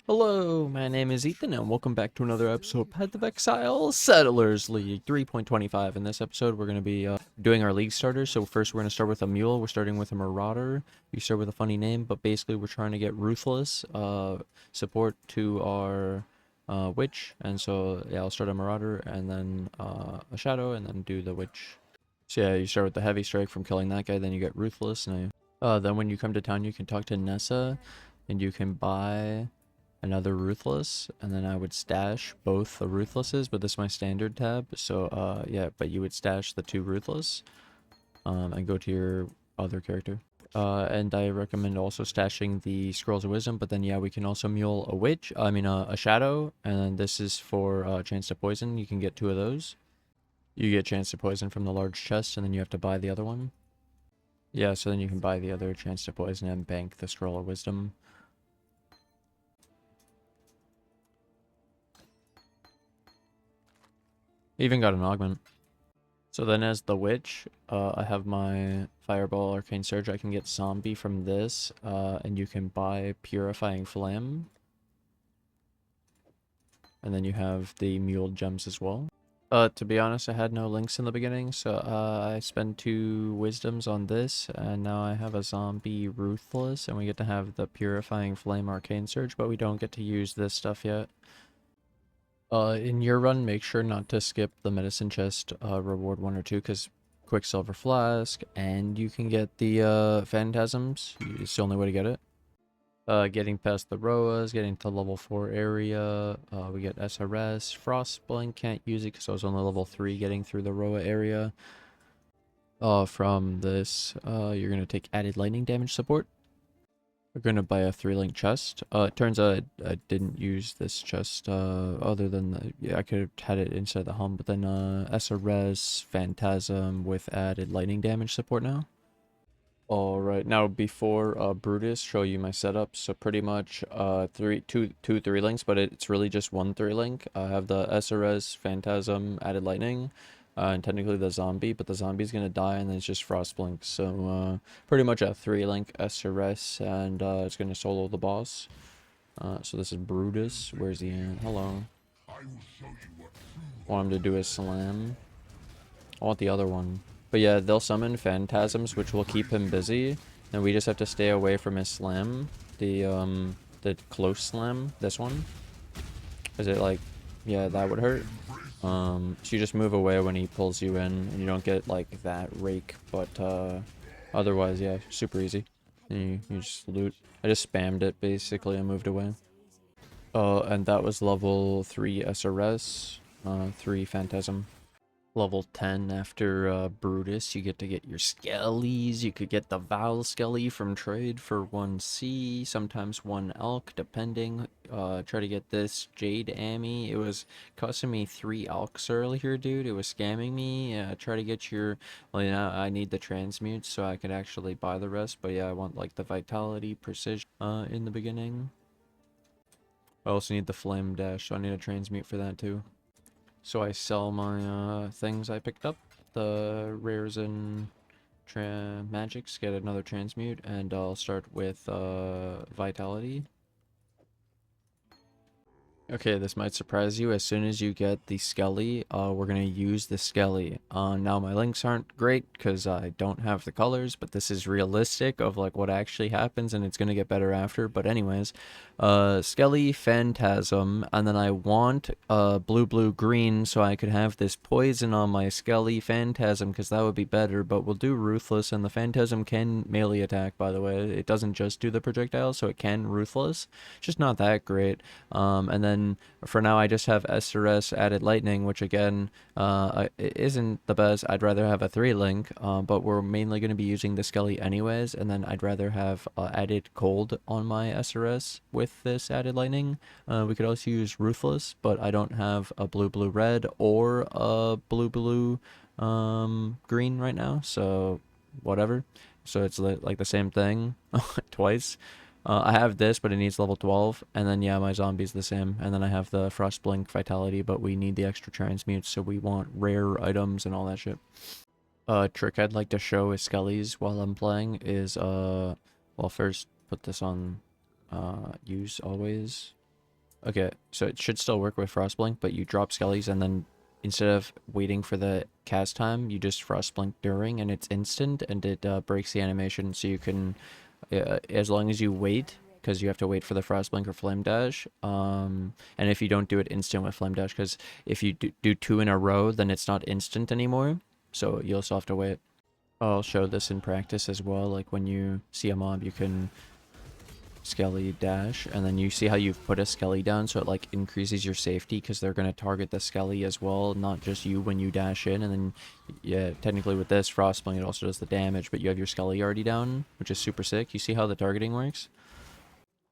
Hello, my name is Ethan, and welcome back to another episode of Path of Exile Settlers League 3.25. In this episode, we're going to be doing our league starters. So first, we're going to start with a mule. We're starting with a marauder. You start with a funny name, but basically, we're trying to get Ruthless support to our witch. And so, yeah, I'll start a marauder, and then a shadow, and then do the witch. So yeah, you start with the heavy strike from killing that guy, then you get Ruthless. And then when you come to town, you can talk to Nessa, and you can buy another Ruthless, and then I would stash both the Ruthlesses, but this is my standard tab, so yeah, but you would stash the two Ruthless and go to your other character. And I recommend also stashing the Scrolls of Wisdom, but then yeah, we can also mule a witch, a shadow, and this is for chance to poison. You can get two of those. You get chance to poison from the large chest, and then you have to buy the other one. Yeah, so then you can buy the other chance to poison and bank the Scroll of Wisdom. Even got an augment. So then as the witch, I have my Fireball Arcane Surge. I can get Zombie from this, and you can buy Purifying Flame. And then you have the Mule Gems as well. To be honest, I had no links in the beginning, so I spent 2 wisdoms on this, and now I have a Zombie Ruthless, and we get to have the Purifying Flame Arcane Surge, but we don't get to use this stuff yet. In your run, make sure not to skip the medicine chest reward 1 or 2, because Quicksilver Flask, and you can get the Phantasms. It's the only way to get it. Getting past the Roas, getting to level 4 area, we get SRS. Frostblink, can't use it because I was only level 3 getting through the Roa area. From this, you're going to take added lightning damage support. We're gonna buy a 3-link chest. It turns out I didn't use this chest, other than, yeah, I could have had it inside the hum, but then, SRS, Phantasm with added lightning damage support now. Alright, now before, Brutus, show you my setup. So pretty much, two 3-links, but it's really just one 3-link. I have the SRS, Phantasm, added lightning. And technically the zombie, but the zombie's gonna die, and then it's just Frostblink. So pretty much a 3-link SRS, and it's gonna solo the boss. So this is Brutus. Where's he at? Hello. I want him to do his slam. I want the other one. But yeah, they'll summon Phantasms, which will keep him busy, and we just have to stay away from his slam. The close slam, this one. Is it like, yeah, that would hurt. So you just move away when he pulls you in, and you don't get like that rake, but otherwise, yeah, super easy. And you just loot. I just spammed it basically and moved away. And that was level 3 SRS, 3 Phantasm. Level 10 after Brutus, you get to get your Skellies. You could get the Vaal Skelly from trade for 1C, sometimes 1 Elk, depending. Try to get this Jade Ami. It was costing me 3 Elks earlier, dude. It was scamming me. Try to get your... Well, you know, I need the transmute so I could actually buy the rest. But yeah, I want like the Vitality, Precision in the beginning. I also need the Flame Dash, so I need a transmute for that too. So I sell my things I picked up, the rares and magics, get another transmute, and I'll start with Vitality. Okay, this might surprise you. As soon as you get the Skelly, we're going to use the Skelly. Now my links aren't great because I don't have the colors, but this is realistic of like what actually happens, and it's going to get better after. But anyways, Skelly, Phantasm, and then I want blue, green, so I could have this poison on my Skelly Phantasm, because that would be better. But we'll do Ruthless, and the Phantasm can melee attack, by the way. It doesn't just do the projectile, so it can Ruthless. Just not that great. And then for now I just have SRS added lightning, which again isn't the best. I'd rather have a 3-link, but we're mainly going to be using the Skelly anyways, and then I'd rather have added cold on my SRS with this added lightning. We could also use Ruthless, but I don't have a blue red or a blue green right now, so whatever. So it's like the same thing twice. I have this, but it needs level 12, and then yeah, my zombie's the same, and then I have the Frostblink Vitality, but we need the extra transmutes, so we want rare items and all that shit. Trick I'd like to show is Skellies while I'm playing is, well, first put this on, use always, Okay, so it should still work with Frostblink, but you drop Skellies and then instead of waiting for the cast time, you just Frostblink during and it's instant and it breaks the animation so you can, as long as you wait, because you have to wait for the Frostblink or Flame Dash, and if you don't do it instant with Flame Dash, because if you do two in a row, then it's not instant anymore, so you'll still have to wait. I'll show this in practice as well, like when you see a mob, you can Skelly dash, and then you see how you've put a Skelly down, so it like increases your safety because they're going to target the Skelly as well, not just you when you dash in. And then yeah, technically with this Frostblink it also does the damage, but you have your Skelly already down, which is super sick. You see how the targeting works?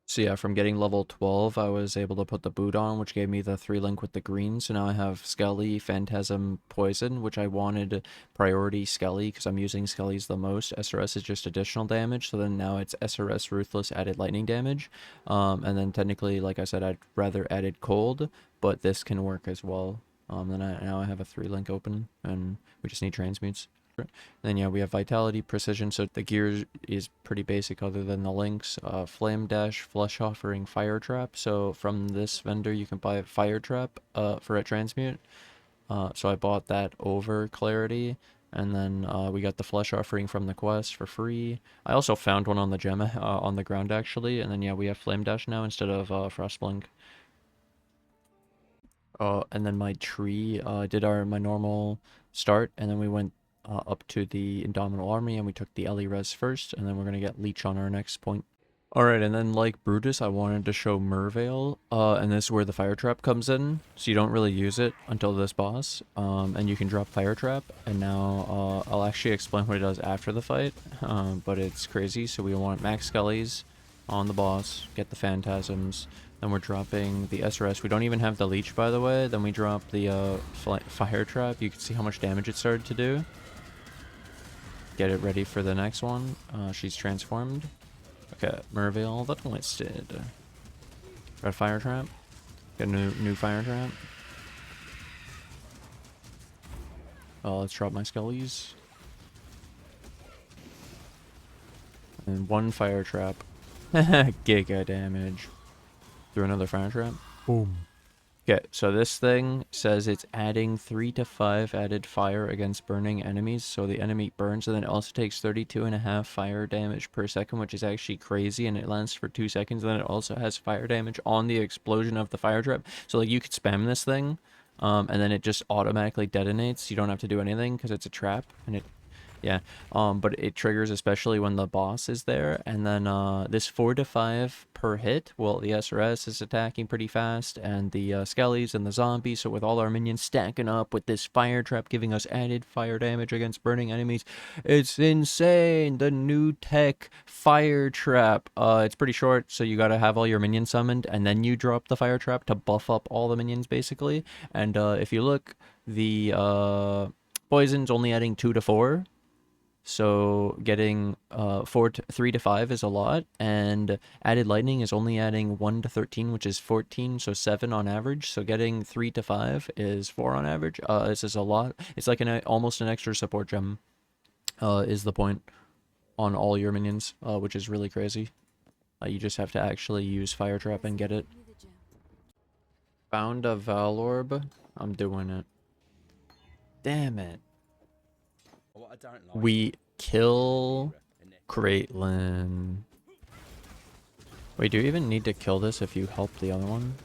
So yeah, from getting level 12, I was able to put the boot on, which gave me the 3-link with the green. So now I have Skelly, Phantasm, Poison, which I wanted priority Skelly because I'm using Skellies the most. SRS is just additional damage, so then now it's SRS Ruthless added lightning damage. And then technically, like I said, I'd rather added cold, but this can work as well. Now I have a 3-link open, and we just need transmutes. Then yeah, we have Vitality, Precision, so the gear is pretty basic other than the links. Flame Dash, Flesh Offering, Fire Trap. So from this vendor you can buy a Fire Trap for a transmute. So I bought that over Clarity. And then we got the Flesh Offering from the quest for free. I also found one on the gem on the ground actually. And then yeah, we have Flame Dash now instead of Frostblink. And then my tree did my normal start, and then we went up to the Indomitable Army, and we took the Alira first, and then we're gonna get Leech on our next point. Alright, and then like Brutus, I wanted to show Merveil, and this is where the Fire Trap comes in, so you don't really use it until this boss, and you can drop Fire Trap, and now I'll actually explain what it does after the fight, but it's crazy. So we want max Skellies on the boss, get the Phantasms, then we're dropping the SRS. We don't even have the Leech, by the way. Then we drop the Fire Trap. You can see how much damage it started to do. Get it ready for the next one. She's transformed. Okay, Merveil, that's listed. Got a Fire Trap. Got a new Fire Trap. Let's drop my Skellies. And one Fire Trap. Giga damage. Through another Fire Trap. Boom. Okay, so this thing says it's adding 3 to 5 added fire against burning enemies, so the enemy burns, and then it also takes 32.5 fire damage per second, which is actually crazy, and it lasts for 2 seconds, and then it also has fire damage on the explosion of the fire trap. So like you could spam this thing, and then it just automatically detonates. You don't have to do anything because it's a trap, and it yeah, but it triggers especially when the boss is there, and then this 4 to 5 per hit. Well, the SRS is attacking pretty fast, and the Skellies and the zombies. So with all our minions stacking up with this fire trap, giving us added fire damage against burning enemies, it's insane. The new tech fire trap. It's pretty short, so you gotta have all your minions summoned, and then you drop the fire trap to buff up all the minions basically. And if you look, the poison's only adding 2 to 4. So getting 3 to 5 is a lot, and added lightning is only adding 1 to 13, which is 14, so 7 on average. So getting 3 to 5 is 4 on average. This is a lot. It's like almost an extra support gem, is the point on all your minions, which is really crazy. You just have to actually use Fire Trap and get it. Found a Vaal Orb. I'm doing it. Damn it. We kill Kraitlyn. Wait, do you even need to kill this if you help the other one?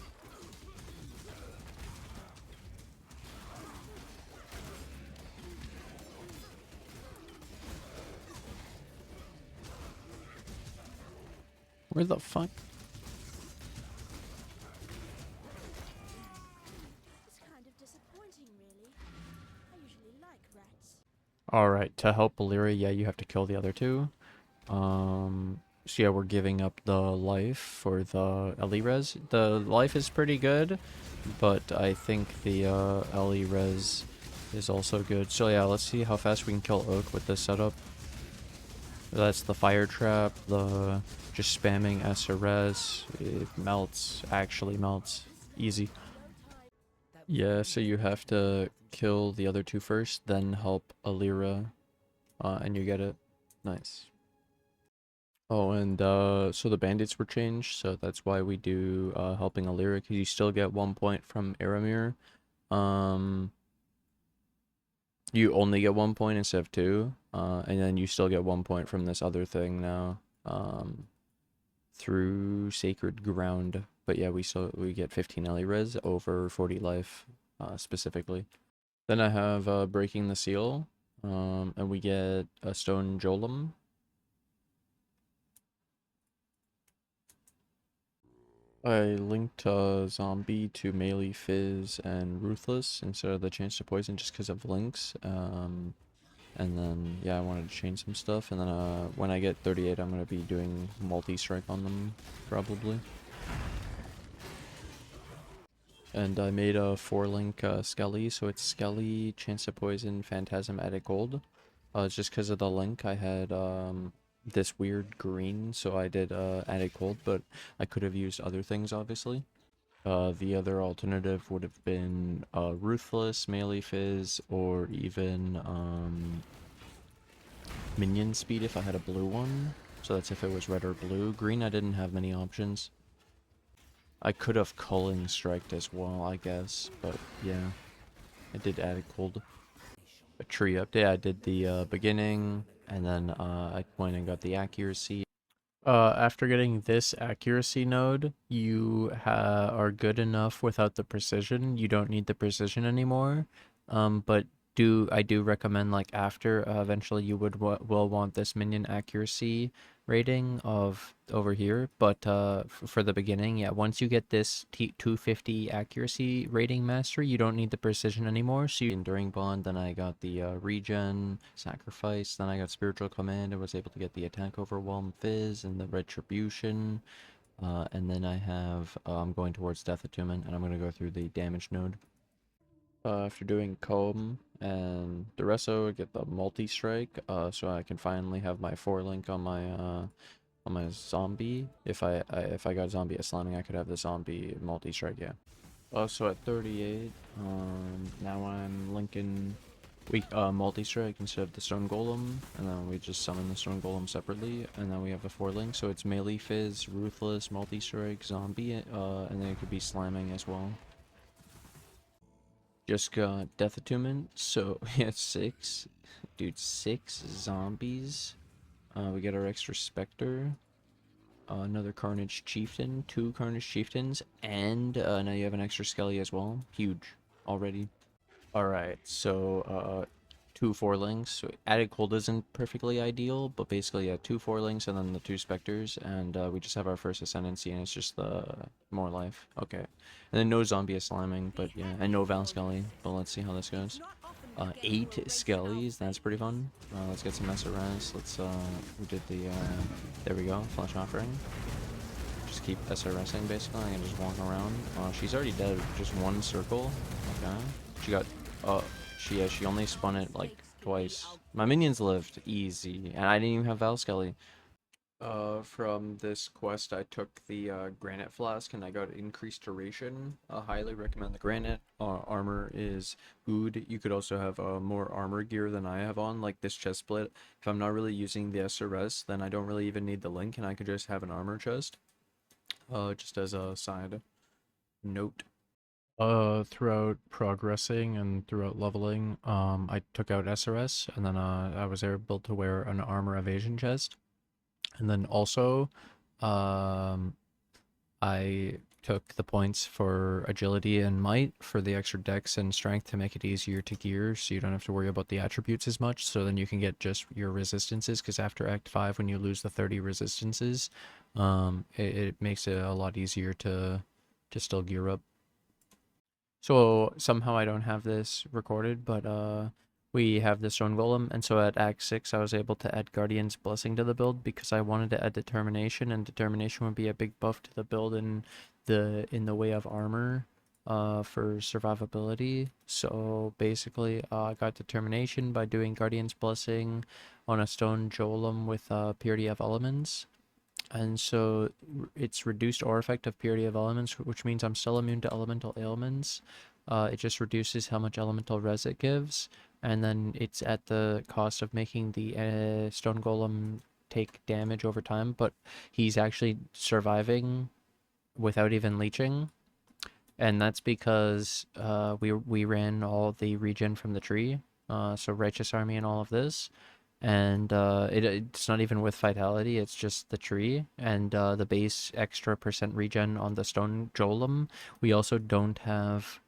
Where the fuck? Alright, to help Alira, yeah, you have to kill the other two. So yeah, we're giving up the life for the Elirez. The life is pretty good, but I think the Elirez is also good. So yeah, let's see how fast we can kill Oak with this setup. That's the fire trap, the just spamming SRS. It melts, actually melts. Easy. Yeah, so you have to kill the other two first, then help Alira, and you get it. Nice. Oh, and so the bandits were changed, so that's why we do helping Alira, because you still get 1 point from Aramir. You only get 1 point instead of two, and then you still get 1 point from this other thing now, through Sacred Ground. But yeah, we get 15 Ellie res over 40 life, specifically. Then I have Breaking the Seal, and we get a Stone Jolum. I linked Zombie to Melee Fizz and Ruthless instead of the chance to poison just because of links. And then, yeah, I wanted to change some stuff. And then when I get 38, I'm going to be doing multi-strike on them, probably. And I made a 4-link Skelly, so it's Skelly, Chance to Poison, Phantasm, Added Gold. It's just because of the link, I had this weird green, so I did Added Gold, but I could have used other things, obviously. The other alternative would have been Ruthless, Melee Fizz, or even Minion Speed if I had a blue one. So that's if it was red or blue. Green, I didn't have many options. I could have Culling Striked as well, I guess, but yeah. I did add a cold. A tree update, I did the beginning, and then I went and got the accuracy. After getting this accuracy node, you are good enough without the precision. You don't need the precision anymore. But I do recommend, like, after eventually you will want this minion accuracy rating of over here. But for the beginning, yeah, once you get this 250 accuracy rating mastery, you don't need the precision anymore. So Enduring Bond, then I got the regen, sacrifice, then I got spiritual command. I was able to get the attack overwhelm fizz and the retribution. And then I have I'm going towards death attunement, and I'm going to go through the damage node. After doing comb and Duresso, I get the multi-strike, so I can finally have my 4-link on my zombie. If I got zombie at slamming, I could have the zombie multi-strike, yeah. So at 38, now I'm linking multi-strike instead of the stone golem, and then we just summon the stone golem separately, and then we have the 4-link, so it's melee fizz, ruthless, multi-strike, zombie, and then it could be slamming as well. Just got Death Attunement, so we have 6. Dude, 6 zombies. We get our extra Spectre. Another Carnage Chieftain, 2 Carnage Chieftains, and now you have an extra Skelly as well. Huge already. Alright, so 2 4-links. So added cold isn't perfectly ideal, but basically, yeah, 2 4-links and then the 2 Spectres, and we just have our first Ascendancy, and it's just the more life. Okay. And then no zombie slamming, but yeah, and no Vaal Skelly, but let's see how this goes. 8 Skellies, that's pretty fun. Let's get some SRS. Let's, we did the, there we go, Flesh Offering. Just keep SRSing basically, I can just walk around. She's already dead, just 1 circle. Okay. She got, she only spun it like twice. My minions lived easy, and I didn't even have Vaal Skelly. From this quest, I took the Granite Flask, and I got increased duration. I highly recommend the Granite. Armor is good. You could also have more armor gear than I have on, like this chest split. If I'm not really using the SRS, then I don't really even need the link, and I could just have an armor chest. Just as a side note. Throughout progressing and throughout leveling, I took out SRS, and then I was able to wear an armor evasion chest. And then also, I took the points for agility and might for the extra dex and strength to make it easier to gear, so you don't have to worry about the attributes as much, so then you can get just your resistances, because after Act 5, when you lose the 30 resistances, it makes it a lot easier to still gear up. So somehow I don't have this recorded, but we have the Stone Golem, and so at Act 6 I was able to add Guardian's Blessing to the build because I wanted to add Determination, and Determination would be a big buff to the build in the way of armor for survivability. So basically I got Determination by doing Guardian's Blessing on a Stone Golem with Purity of Elements. And so it's reduced aura effect of Purity of Elements, which means I'm still immune to elemental ailments. It just reduces how much elemental res it gives, and then it's at the cost of making the Stone Golem take damage over time, but he's actually surviving without even leeching. And that's because we ran all the regen from the tree, so Righteous Army and all of this. And it's not even with Vitality, it's just the tree and the base extra percent regen on the Stone Golem. We also don't have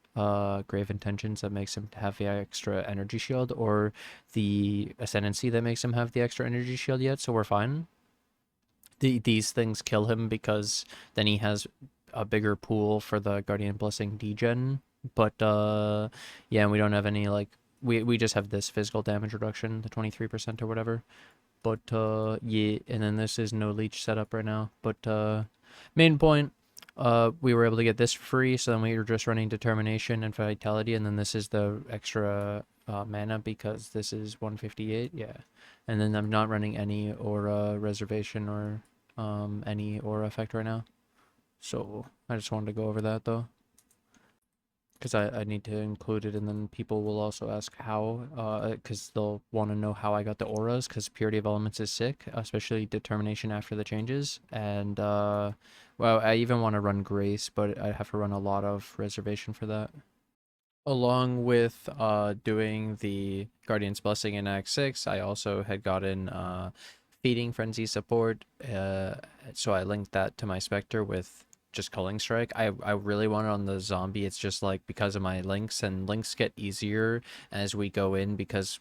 Grave Intentions that makes him have the extra energy shield, or the Ascendancy that makes him have the extra energy shield yet, so we're fine. These things kill him because then he has a bigger pool for the Guardian Blessing degen. But yeah, and we don't have any like we just have this physical damage reduction, the 23% or whatever. But yeah, and then this is no leech setup right now. But main point, we were able to get this free, so then we were just running Determination and Vitality, and then this is the extra mana because this is 158, yeah. And then I'm not running any Aura Reservation or any Aura effect right now. So I just wanted to go over that though, because I need to include it, and then people will also ask how, because they'll want to know how I got the auras, because Purity of Elements is sick, especially Determination after the changes. And well, I even want to run Grace, but I have to run a lot of Reservation for that. Along with doing the Guardian's Blessing in Act 6, I also had gotten Feeding Frenzy support, so I linked that to my Spectre with just Culling Strike. I really want it on the zombie. It's just like because of my links, and links get easier as we go in because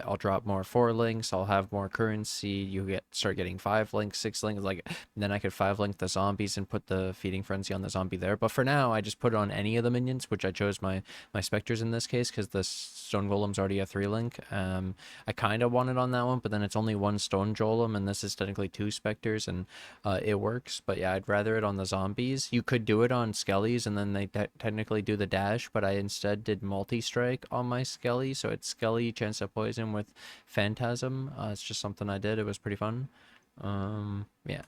I'll drop more 4 links, I'll have more currency, you start getting 5 links, 6 links, like then I could 5 link the zombies and put the Feeding Frenzy on the zombie there. But for now I just put it on any of the minions, which I chose my Spectres in this case because the Stone Golem's already a 3 link. I kind of want it on that one, but then it's only 1 Stone Golem and this is technically 2 Spectres, and it works. But yeah, I'd rather it on the zombies. You could do it on Skellies and then they technically do the dash, but I instead did multi-strike on my Skelly, so it's Skelly, Chance of Poison with Phantasm. It's just something I did. It was pretty fun. Yeah.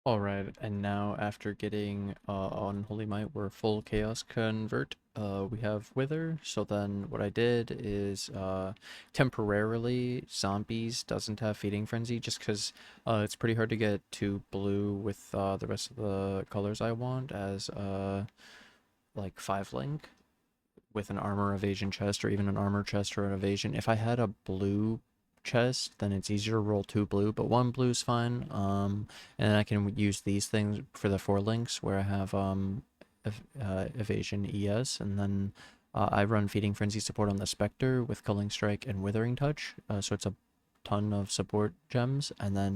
Alright, and now after getting Unholy Might, we're full Chaos Convert. We have Wither, so then what I did is temporarily Zombies doesn't have Feeding Frenzy just because it's pretty hard to get to blue with the rest of the colors I want as like 5 link with an armor evasion chest or even an armor chest or an evasion. If I had a blue chest, then it's easier to roll 2 blue, but 1 blue is fine. And then I can use these things for the 4 links where I have evasion ES, and then I run Feeding Frenzy support on the Spectre with Culling Strike and Withering Touch, so it's a ton of support gems. And then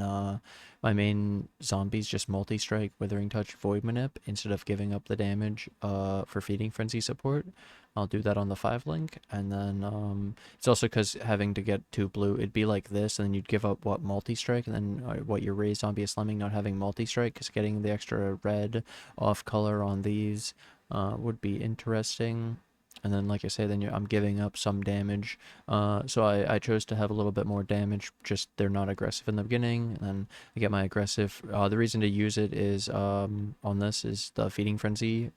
my main zombies just multi-strike, Withering Touch, Void Manip instead of giving up the damage for Feeding Frenzy support. I'll do that on the 5 link, and then it's also because having to get 2 blue, it'd be like this, and then you'd give up what multi-strike, and then what your raised zombie is slumming not having multi-strike, because getting the extra red off color on these would be interesting. And then, like I say, then I'm giving up some damage. So I chose to have a little bit more damage, just they're not aggressive in the beginning, and then I get my aggressive. The reason to use it is on this is the Feeding Frenzy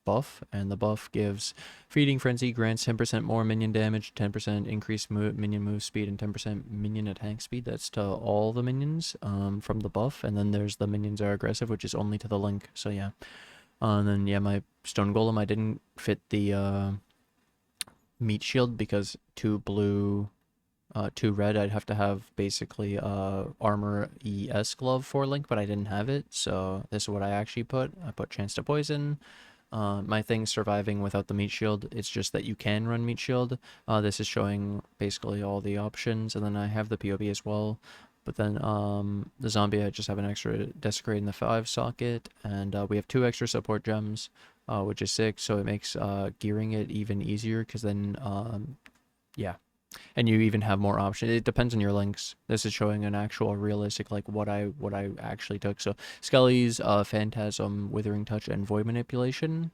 buff, and the buff gives Feeding Frenzy grants 10% more minion damage, 10% increased minion move speed, and 10% minion attack speed. That's to all the minions from the buff, and then there's the minions are aggressive, which is only to the link. So yeah, and then yeah, my Stone Golem, I didn't fit the meat shield because 2 blue 2 red, I'd have to have basically armor ES glove 4 link, but I didn't have it, so this is what I actually put. I put Chance to Poison. My thing's surviving without the meat shield. It's just that you can run meat shield. This is showing basically all the options, and then I have the POB as well. But then the zombie, I just have an extra Desecrate in the 5 socket, and we have 2 extra support gems, which is 6, so it makes gearing it even easier, because then, yeah. And you even have more options. It depends on your links. This is showing an actual realistic, like what I actually took. So Skelly's Phantasm, Withering Touch, and Void Manipulation.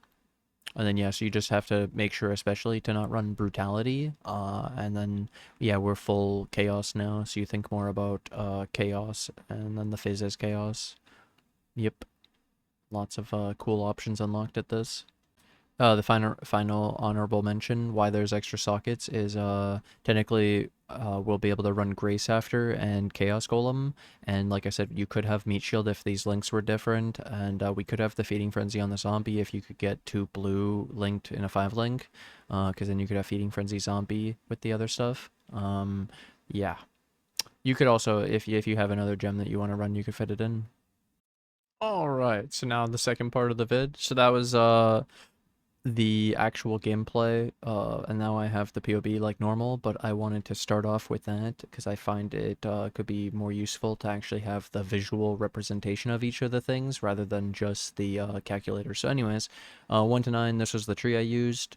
And then yeah, so you just have to make sure especially to not run Brutality. And then yeah, we're full Chaos now, so you think more about Chaos, and then the Fizz as Chaos. Yep. Lots of cool options unlocked at this. The final honorable mention why there's extra sockets is technically we'll be able to run Grace after and Chaos Golem. And like I said, you could have Meat Shield if these links were different, and we could have the Feeding Frenzy on the zombie if you could get 2 blue linked in a 5 link, because then you could have Feeding Frenzy zombie with the other stuff. Yeah. You could also, if you have another gem that you want to run, you could fit it in. Alright, so now the second part of the vid. So that was the actual gameplay, and now I have the POB like normal, but I wanted to start off with that because I find it could be more useful to actually have the visual representation of each of the things rather than just the calculator. So anyways, 1 to 9, this was the tree I used,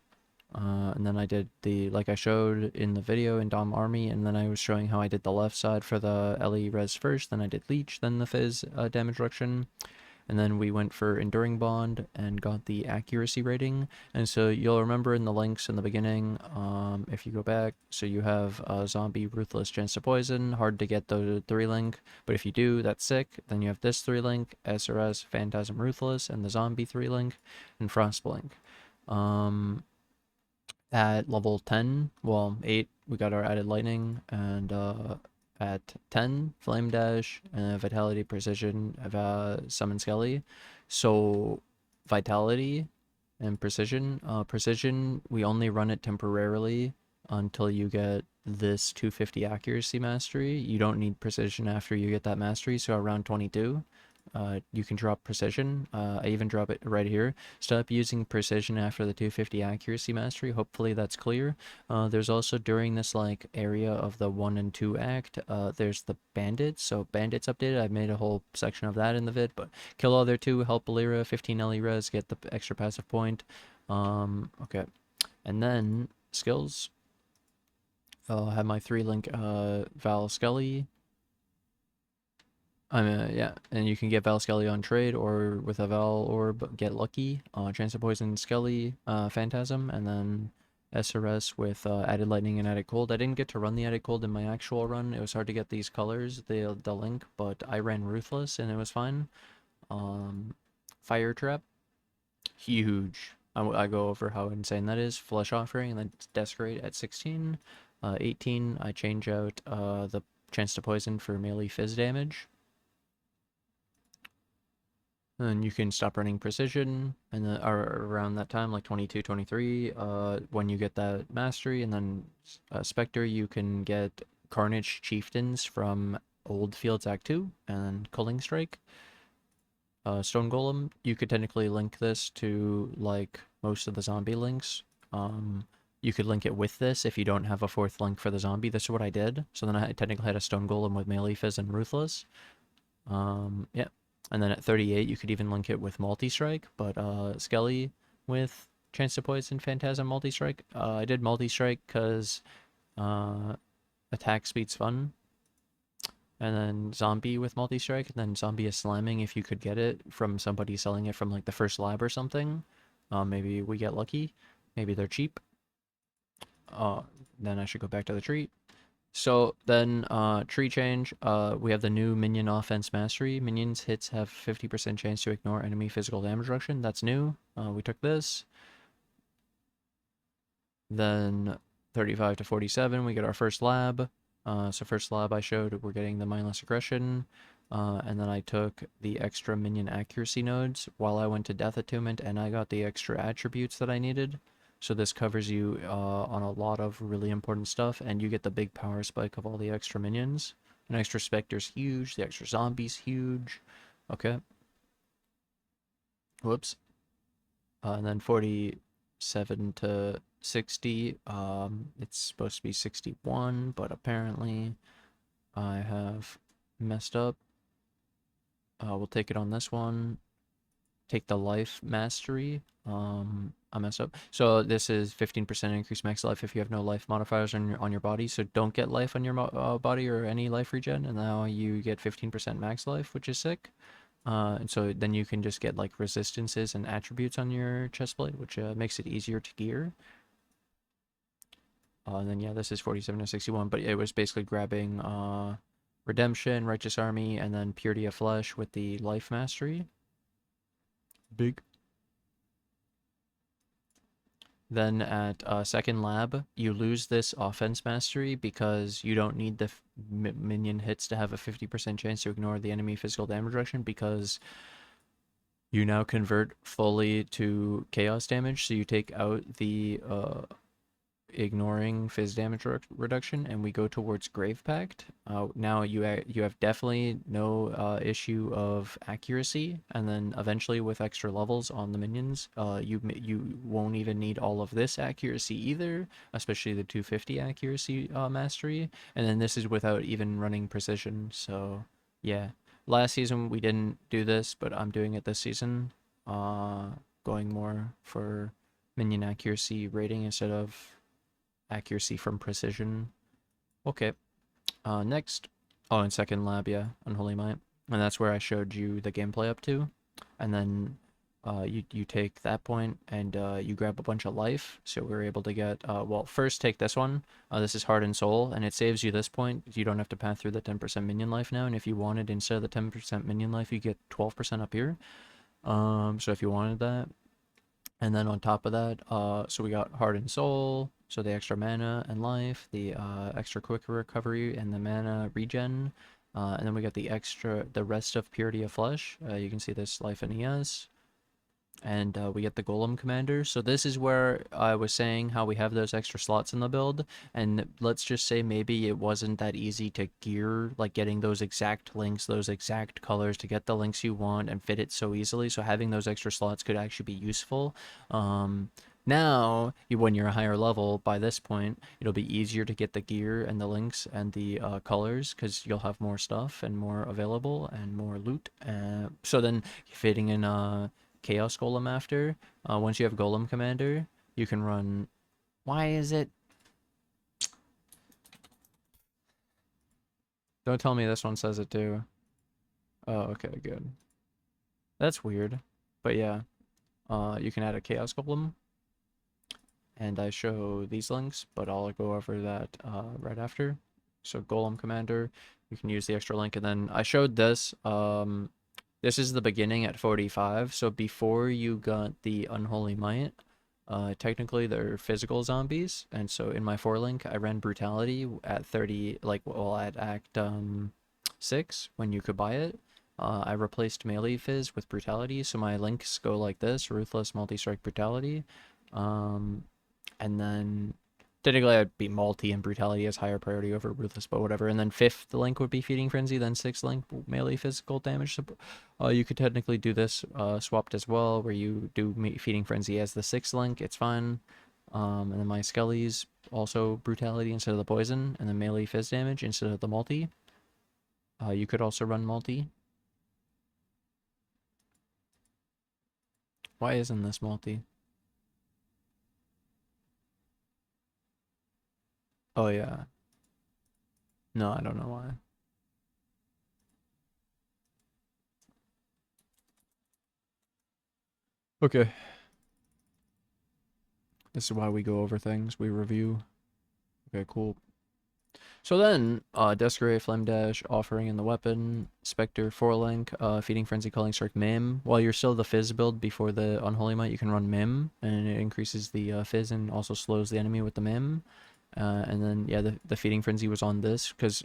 and then I did the, like I showed in the video in Dom Army, and then I was showing how I did the left side for the LE res first, then I did Leech, then the Fizz damage reduction. And then we went for Enduring Bond and got the accuracy rating. And so you'll remember in the links in the beginning, if you go back, so you have Zombie, Ruthless, Chance to Poison, hard to get the 3 link, but if you do, that's sick. Then you have this 3 link, SRS, Phantasm, Ruthless, and the Zombie 3 link, and Frostblink. At level 10, well, 8, we got our added lightning, and at 10, Flame Dash, Vitality, Precision, Summon Skelly. So, Vitality and Precision. Precision, we only run it temporarily until you get this 250 Accuracy Mastery. You don't need Precision after you get that Mastery, so around 22. You can drop Precision. I even drop it right here. Stop using Precision after the 250 Accuracy Mastery. Hopefully that's clear. There's also during this like area of the 1 and 2 act, there's the Bandits. So Bandits updated. I made a whole section of that in the vid, but kill all their 2, help Alira, 15 LE res, get the extra passive point. Okay. And then skills. I'll have my 3 link Vaal Skelly. Yeah, and you can get Vaal Skelly on trade or with a Vaal Orb, get lucky. Chance to Poison Skelly, Phantasm, and then SRS with added lightning and added cold. I didn't get to run the added cold in my actual run. It was hard to get these colors, the link, but I ran Ruthless and it was fine. Fire Trap, huge. I go over how insane that is. Flesh Offering, and then Desecrate at 16. 18, I change out the Chance to Poison for melee Fizz damage. And you can stop running Precision, and then around that time, like 22, 23, when you get that Mastery, and then Spectre, you can get Carnage Chieftains from Old Fields Act 2, and Culling Strike. Stone Golem, you could technically link this to, like, most of the zombie links. You could link it with this if you don't have a 4th link for the zombie. This is what I did. So then I technically had a Stone Golem with Melee Fizz and Ruthless. Yeah. And then at 38, you could even link it with Multi-Strike, but Skelly with Chance to Poison, Phantasm, Multi-Strike. I did Multi-Strike because attack speed's fun. And then Zombie with Multi-Strike, and then Zombie is slamming if you could get it from somebody selling it from like the first lab or something. Maybe we get lucky. Maybe they're cheap. Then I should go back to the tree. So then, tree change, we have the new Minion Offence Mastery. Minions hits have 50% chance to ignore enemy physical damage reduction. That's new. We took this. Then 35 to 47, we get our first lab. So first lab I showed, we're getting the Mindless Aggression. And then I took the extra Minion Accuracy nodes while I went to Death Attunement, and I got the extra attributes that I needed. So this covers you on a lot of really important stuff, and you get the big power spike of all the extra minions. An extra Spectre's huge, the extra Zombie's huge. Okay. Whoops. And then 47 to 60, it's supposed to be 61, but apparently I have messed up. We'll take it on this one. Take the life mastery. I messed up. So this is 15% increased max life if you have no life modifiers on your body. So don't get life on your body or any life regen, and now you get 15% max life, which is sick. And so then you can just get like resistances and attributes on your chestplate, which makes it easier to gear. And then yeah, this is 47 to 61, but it was basically grabbing Redemption, Righteous Army, and then Purity of Flesh with the life mastery. Big. Then at second lab, you lose this offense mastery because you don't need the minion hits to have a 50% chance to ignore the enemy physical damage reduction, because you now convert fully to chaos damage. So you take out the ignoring phys damage reduction, and we go towards Grave Pact. Now you have definitely no issue of accuracy, and then eventually with extra levels on the minions, you won't even need all of this accuracy either, especially the 250 accuracy mastery. And then this is without even running precision. So yeah, last season we didn't do this, but I'm doing it this season, going more for minion accuracy rating instead of accuracy from precision. Okay. Next. Oh, in second lab, yeah, Unholy Might. And that's where I showed you the gameplay up to. And then you take that point and you grab a bunch of life. So we're able to get, well, first take this one. This is Heart and Soul, and it saves you this point. You don't have to pass through the 10% minion life now. And if you wanted, instead of the 10% minion life, you get 12% up here. So if you wanted that. And then on top of that, so we got Heart and Soul, so the extra mana and life, the extra quick recovery, and the mana regen. And then we got the rest of Purity of Flesh. You can see this life and ES. And we get the Golem Commander. So this is where I was saying how we have those extra slots in the build. And let's just say maybe it wasn't that easy to gear, like getting those exact links, those exact colors to get the links you want and fit it so easily. So having those extra slots could actually be useful. Now, when you're a higher level, by this point, it'll be easier to get the gear and the links and the colors, because you'll have more stuff and more available and more loot. So then fitting in Chaos Golem after. Once you have Golem Commander, you can run... Why is it... Don't tell me this one says it too. Oh, okay, good. That's weird. But yeah, you can add a Chaos Golem. And I show these links, but I'll go over that right after. So Golem Commander, you can use the extra link. And then I showed this. This is the beginning at 45, so before you got the Unholy Might, technically they're physical zombies, and so in my 4 link, I ran Brutality at 30, like, well, at Act 6, when you could buy it. I replaced Melee Fizz with Brutality, so my links go like this: Ruthless, Multi-Strike, Brutality. And then technically I'd be Multi and Brutality as higher priority over Ruthless, but whatever. And then 5th link would be Feeding Frenzy, then 6th link Melee Physical Damage support. You could technically do this swapped as well, where you do Feeding Frenzy as the 6th link. It's fine. And then my Skellies also Brutality instead of the Poison, and then Melee Fizz Damage instead of the Multi. You could also run Multi. Why isn't this Multi? Oh yeah. No, I don't know why. Okay. This is why we go over things. We review. Okay, cool. So then, Desecrate, Flame Dash, Offering in the Weapon, Spectre, 4-link, Feeding Frenzy, Culling Strike, Maim. While you're still the Fizz build before the Unholy Might, you can run Maim, and it increases the Fizz and also slows the enemy with the Maim. And then, yeah, the Feeding Frenzy was on this, because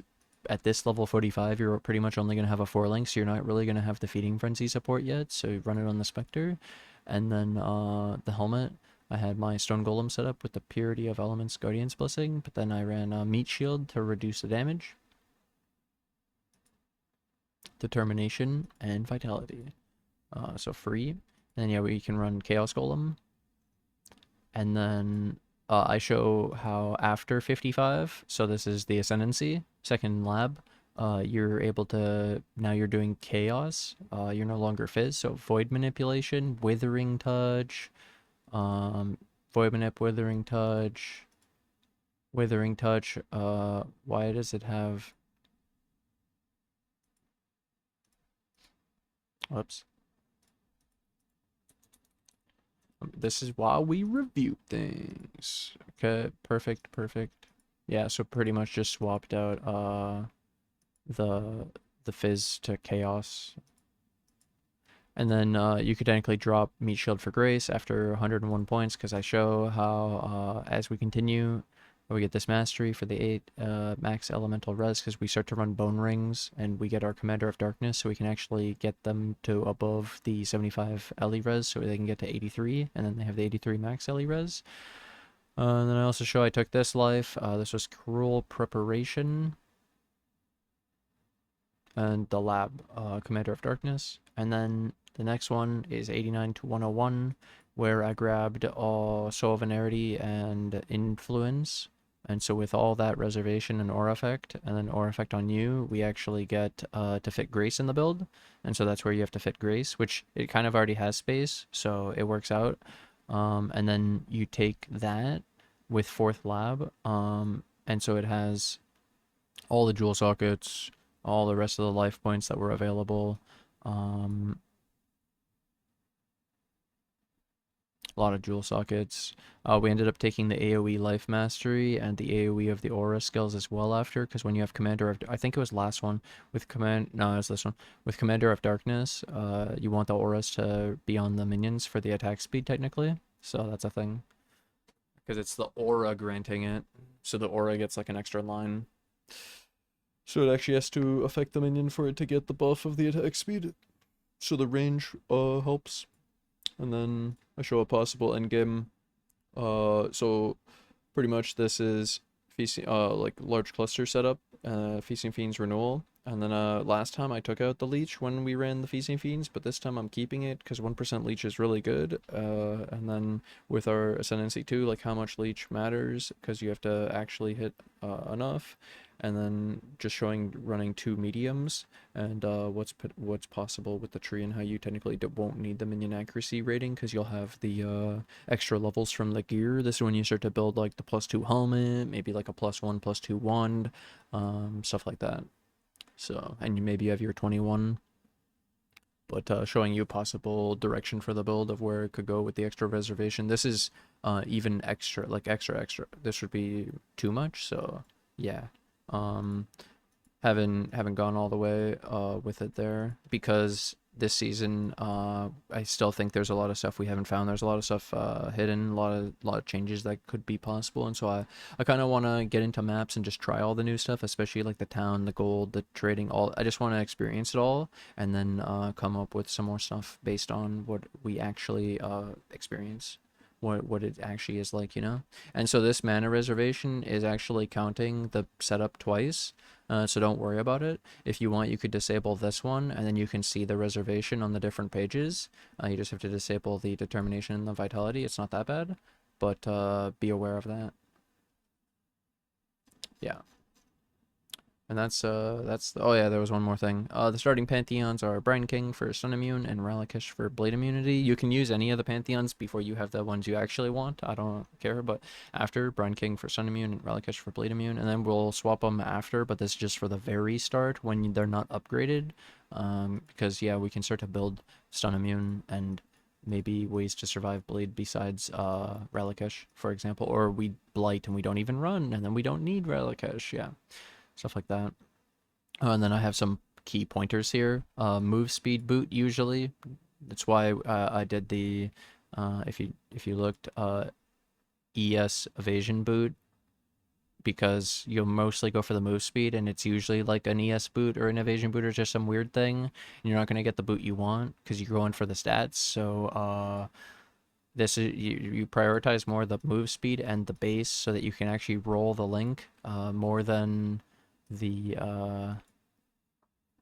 at this level 45, you're pretty much only going to have a 4-link, so you're not really going to have the Feeding Frenzy support yet, so you run it on the Spectre. And then the Helmet, I had my Stone Golem set up with the Purity of Elements Guardian's Blessing, but then I ran Meat Shield to reduce the damage, Determination, and Vitality. So free. And yeah, we can run Chaos Golem. And then I show how after 55, so this is the Ascendancy, second lab, you're able to, now you're doing Chaos. You're no longer Fizz, so Void Manipulation, Withering Touch, Void Manip, Withering Touch. Why does it have... Whoops. This is why we review things. Okay, perfect. Yeah, so pretty much just swapped out the Fizz to Chaos. And then you could technically drop Meat Shield for Grace after 101 points, because I show how as we continue, we get this mastery for the 8 max elemental res, because we start to run Bone Rings, and we get our Commander of Darkness, so we can actually get them to above the 75 Ele res, so they can get to 83, and then they have the 83 max Ele res. And then I also show I took this life. This was Cruel Preparation, and the lab Commander of Darkness. And then the next one is 89 to 101, where I grabbed Soul of Venerity and Influence. And so with all that reservation and aura effect, and then aura effect on you, we actually get to fit Grace in the build. And so that's where you have to fit Grace, which it kind of already has space, so it works out. And then you take that with 4th lab, and so it has all the jewel sockets, all the rest of the life points that were available. A lot of jewel sockets. We ended up taking the AoE life mastery and the AoE of the aura skills as well after, because when you have Commander of, I think it was last one with no, it was this one with Commander of Darkness. You want the auras to be on the minions for the attack speed technically, so that's a thing, because it's the aura granting it, so the aura gets like an extra line. So it actually has to affect the minion for it to get the buff of the attack speed. So the range helps. And then I show a possible endgame. So pretty much this is feasting, like large cluster setup, Feasting Fiends renewal. And then last time I took out the leech when we ran the Feasting Fiends, but this time I'm keeping it because 1% leech is really good. And then with our Ascendancy too, like how much leech matters, because you have to actually hit enough. And then just showing running 2 mediums and what's possible with the tree, and how you technically won't need the minion accuracy rating because you'll have the extra levels from the gear. This is when you start to build like the +2 helmet, maybe like a +1/+2 wand, stuff like that. So, and maybe you have your 21, but showing you possible direction for the build of where it could go with the extra reservation. This is even extra, like extra. This would be too much, so yeah. Haven't gone all the way with it there, because this season I still think there's a lot of stuff we haven't found. There's a lot of stuff hidden, a lot of changes that could be possible, and so I kind of want to get into maps and just try all the new stuff, especially like the town, the gold, the trading, all. I just want to experience it all, and then come up with some more stuff based on what we actually experience, what it actually is like, you know? And so this mana reservation is actually counting the setup twice, so don't worry about it. If you want, you could disable this one, and then you can see the reservation on the different pages. You just have to disable the determination and the vitality. It's not that bad, but be aware of that. Yeah. And that's oh yeah, there was one more thing. The starting Pantheons are Brine King for Stun Immune and Ralakesh for Blade Immunity. You can use any of the Pantheons before you have the ones you actually want. I don't care, but after, Brine King for Stun Immune and Ralakesh for Blade Immune, and then we'll swap them after, but this is just for the very start when they're not upgraded. Because yeah, we can start to build Stun Immune and maybe ways to survive Blade besides Ralakesh, for example, or we Blight and we don't even run, and then we don't need Ralakesh, yeah. Stuff like that. And then I have some key pointers here. Move speed boot usually. That's why I did the if you looked ES evasion boot, because you'll mostly go for the move speed, and it's usually like an ES boot or an evasion boot or just some weird thing, and you're not going to get the boot you want because you're going for the stats. So this is you prioritize more the move speed and the base so that you can actually roll the link more than the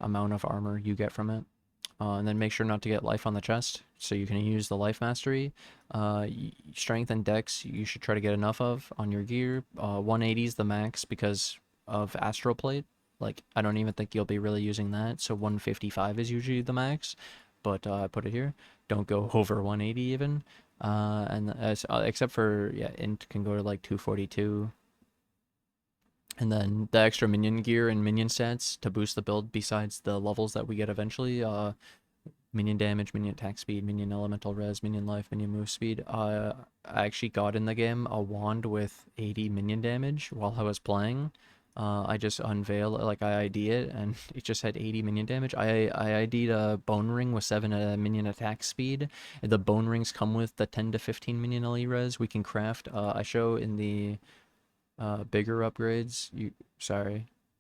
amount of armor you get from it. And then make sure not to get life on the chest, so you can use the life mastery. Strength and dex you should try to get enough of on your gear. 180 is the max because of astral plate. Like, I don't even think you'll be really using that, so 155 is usually the max, but I put it here. Don't go over 180 even. And except for, yeah, int can go to like 242. And then the extra minion gear and minion stats to boost the build besides the levels that we get eventually. Minion damage, minion attack speed, minion elemental res, minion life, minion move speed. I actually got in the game a wand with 80 minion damage while I was playing. I just unveil, like I ID it, and it just had 80 minion damage. I ID'd a Bone Ring with 7 minion attack speed. The Bone Rings come with the 10 to 15 minion Aliras we can craft. I show in the bigger upgrades,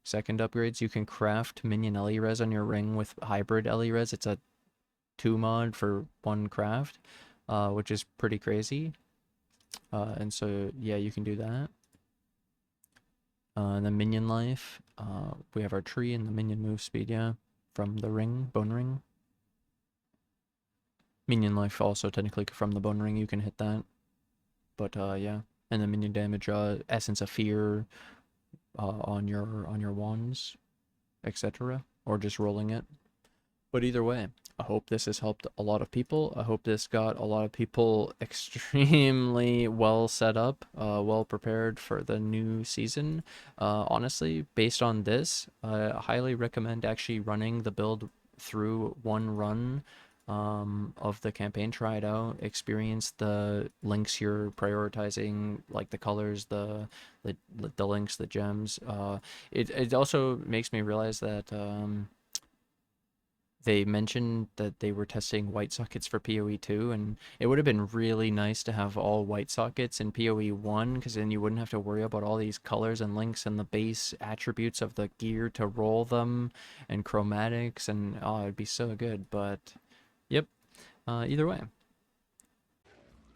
second upgrades, you can craft minion Aliras on your ring with hybrid Aliras. It's a 2 mod for 1 craft, which is pretty crazy. And so, yeah, you can do that. And then minion life, we have our tree and the minion move speed, yeah, from the ring, bone ring. Minion life also technically from the bone ring, you can hit that. But yeah, and then minion damage, essence of fear on your wands, etc., or just rolling it. But either way, I hope this has helped a lot of people. I hope this got a lot of people extremely well set up, well prepared for the new season. Honestly, based on this, I highly recommend actually running the build through one run of the campaign. Try it out, experience the links you're prioritizing, like the colors, the links, the gems. It also makes me realize that they mentioned that they were testing white sockets for PoE 2, and it would have been really nice to have all white sockets in PoE 1, because then you wouldn't have to worry about all these colors and links and the base attributes of the gear to roll them, and chromatics, and oh, it'd be so good. But yep, either way.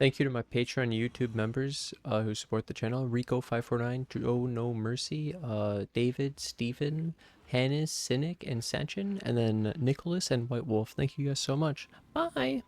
Thank you to my Patreon and YouTube members who support the channel. Rico549, Joe No Mercy, David, Stephen, Hannes, Cynic, and Sanchin, and then Nicholas and White Wolf. Thank you guys so much. Bye!